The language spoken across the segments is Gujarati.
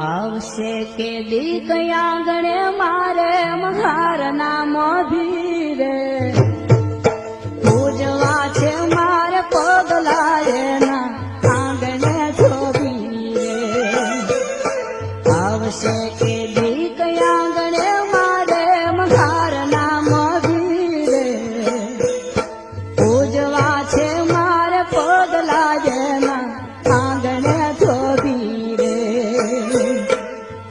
આવશે કે દી કયા ગણે મારે મહારના મોભીરે પૂજવા છે મારે પગલાયના આંગણે છોબી રે આવશે કે દી કયા ગણે મારે મહારના મોભીરે પૂજવા છે મારે પગલાયના આંગણે છોબી રે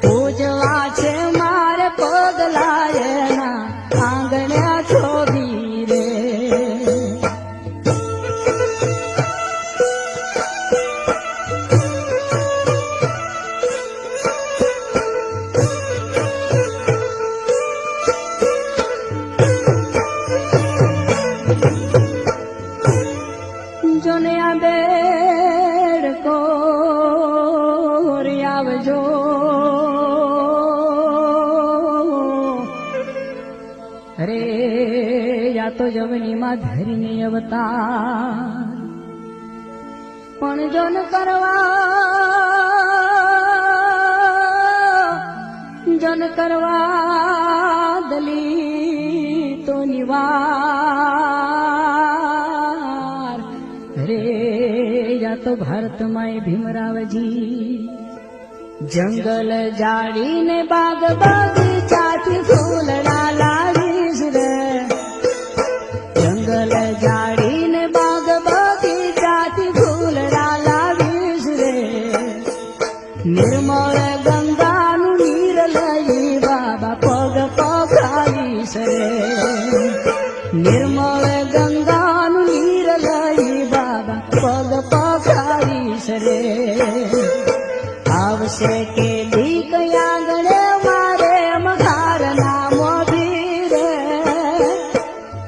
પૂજવા છે મારે પગલાયના આંગણે છોબી રે જોને આ બેડકો આવજો અરે યા તો જવનીમાં ધરીને અવતાર પણ જોન કરવા દલિતો નિવાર અરે યા તો ભારતમાં ભીમરાવજી જંગલ જાડીને બાગ બગીચાથી ફૂલડા લાવીશ રે જંગલ જાડીને બાગ બગીચાથી ફૂલડા લાવીશ રે નિર્મળ ગંગાનું નીર લઈ બાબા પગ પખાવીશ રે નિર્મળ ગંગાનું નીર લઈ બાબા પગ પખાવીશ રે આવશે કે દી કયા ગણે મારે મઘારના મોભીરે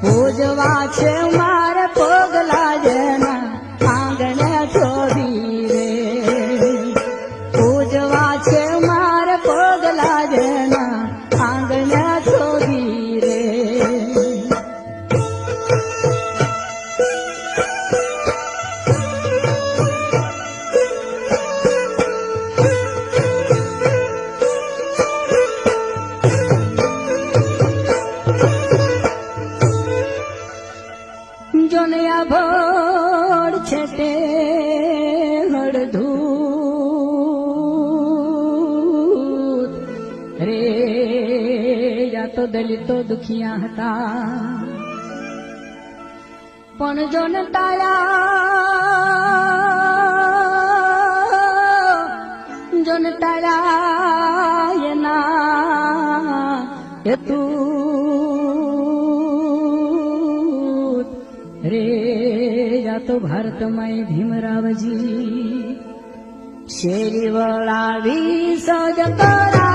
પૂજવા છે મારે પગલાયના આંગણે છોડી રે પૂજવા છે મારે પગલાયના આંગણે છોડી રે જોનયા ભોળ છે તે હળધૂત રે યા તો દલિતો દુખિયા હતા પણ જોન ટાળા એના હેતુ રે યા તો ભારતમાં ભીમરાવજી શેરી વળાવી સજ કરા